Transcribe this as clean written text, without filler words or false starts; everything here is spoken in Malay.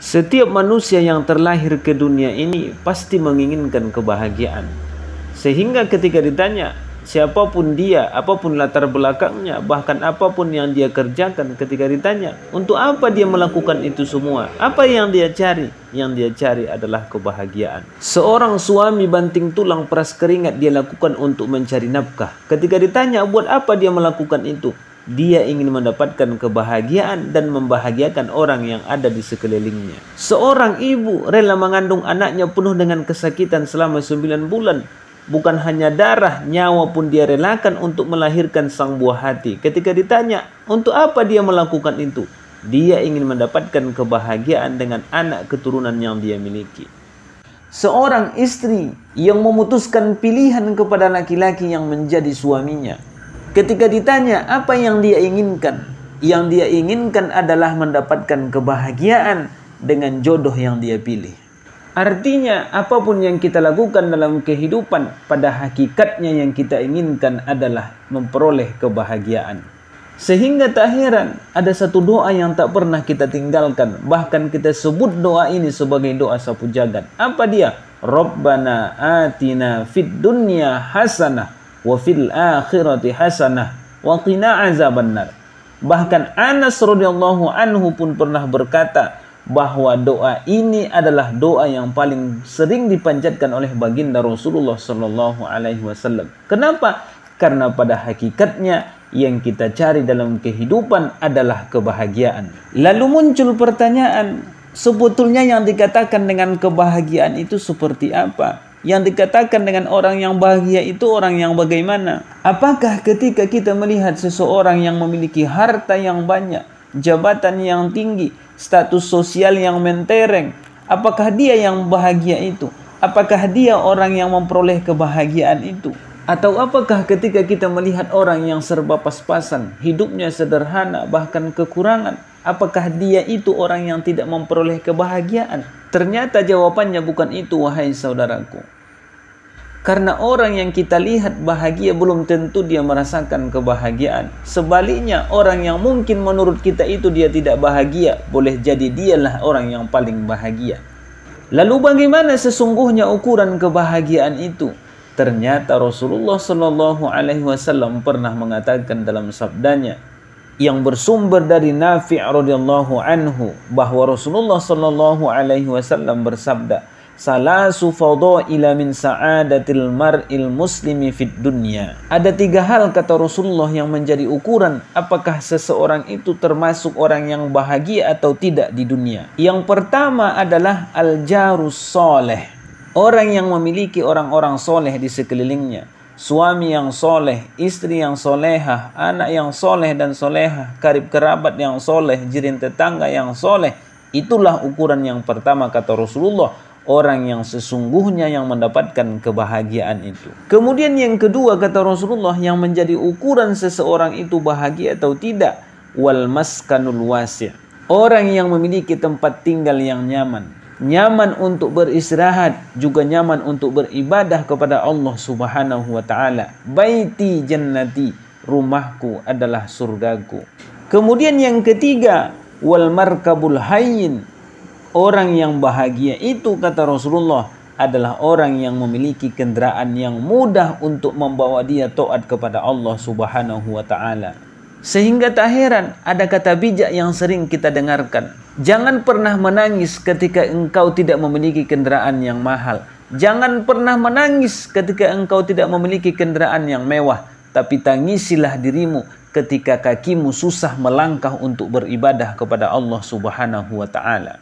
Setiap manusia yang terlahir ke dunia ini pasti menginginkan kebahagiaan. Sehingga ketika ditanya, siapapun dia, apapun latar belakangnya, bahkan apapun yang dia kerjakan, ketika ditanya, untuk apa dia melakukan itu semua? Apa yang dia cari? Yang dia cari adalah kebahagiaan. Seorang suami banting tulang peras keringat dia lakukan untuk mencari nafkah. Ketika ditanya, buat apa dia melakukan itu? Dia ingin mendapatkan kebahagiaan dan membahagiakan orang yang ada di sekelilingnya. Seorang ibu rela mengandung anaknya penuh dengan kesakitan selama 9 bulan. Bukan hanya darah, nyawa pun dia relakan untuk melahirkan sang buah hati. Ketika ditanya, untuk apa dia melakukan itu? Dia ingin mendapatkan kebahagiaan dengan anak keturunan yang dia miliki. Seorang istri yang memutuskan pilihan kepada laki-laki yang menjadi suaminya. Ketika ditanya apa yang dia inginkan, yang dia inginkan adalah mendapatkan kebahagiaan dengan jodoh yang dia pilih. Artinya apapun yang kita lakukan dalam kehidupan, pada hakikatnya yang kita inginkan adalah memperoleh kebahagiaan. Sehingga tak heran ada satu doa yang tak pernah kita tinggalkan. Bahkan kita sebut doa ini sebagai doa sapu jagat. Apa dia? Rabbana atina fid dunya hasanah wa fil akhirati hasanah wa qina azabannar. Bahkan Anas radhiyallahu anhu pun pernah berkata bahwa doa ini adalah doa yang paling sering dipanjatkan oleh baginda Rasulullah sallallahu alaihi wasallam. Kenapa? Karena pada hakikatnya yang kita cari dalam kehidupan adalah kebahagiaan. Lalu muncul pertanyaan, sebetulnya yang dikatakan dengan kebahagiaan itu seperti apa? Yang dikatakan dengan orang yang bahagia itu orang yang bagaimana? Apakah ketika kita melihat seseorang yang memiliki harta yang banyak, jabatan yang tinggi, status sosial yang mentereng, apakah dia yang bahagia itu? Apakah dia orang yang memperoleh kebahagiaan itu? Atau apakah ketika kita melihat orang yang serba pas-pasan, hidupnya sederhana, bahkan kekurangan, apakah dia itu orang yang tidak memperoleh kebahagiaan? Ternyata jawabannya bukan itu, wahai saudaraku. Karena orang yang kita lihat bahagia belum tentu dia merasakan kebahagiaan. Sebaliknya, orang yang mungkin menurut kita itu dia tidak bahagia, boleh jadi dialah orang yang paling bahagia. Lalu bagaimana sesungguhnya ukuran kebahagiaan itu? Ternyata Rasulullah sallallahu alaihi wasallam pernah mengatakan dalam sabdanya yang bersumber dari Nafi' radhiyallahu anhu bahwa Rasulullah sallallahu alaihi wasallam bersabda, "Salasu fadaila min sa'adatil mar'il muslimi fid dunya." Ada 3 hal kata Rasulullah yang menjadi ukuran apakah seseorang itu termasuk orang yang bahagia atau tidak di dunia. Yang pertama adalah al-jarus soleh. Orang yang memiliki orang-orang soleh di sekelilingnya. Suami yang soleh, istri yang solehah, anak yang soleh dan solehah, karib kerabat yang soleh, jiran tetangga yang soleh. Itulah ukuran yang pertama kata Rasulullah, orang yang sesungguhnya yang mendapatkan kebahagiaan itu. Kemudian yang kedua kata Rasulullah yang menjadi ukuran seseorang itu bahagia atau tidak, wal maskanul wasi'. Orang yang memiliki tempat tinggal yang nyaman. Nyaman untuk beristirahat, juga nyaman untuk beribadah kepada Allah Subhanahu wa taala. Baiti jannati, rumahku adalah surgaku. Kemudian yang ketiga, wal markabul hayyin. Orang yang bahagia itu kata Rasulullah adalah orang yang memiliki kendaraan yang mudah untuk membawa dia taat kepada Allah Subhanahu wa taala. Sehingga tak heran ada kata bijak yang sering kita dengarkan. Jangan pernah menangis ketika engkau tidak memiliki kendaraan yang mahal. Jangan pernah menangis ketika engkau tidak memiliki kendaraan yang mewah. Tapi tangisilah dirimu ketika kakimu susah melangkah untuk beribadah kepada Allah Subhanahu wa ta'ala.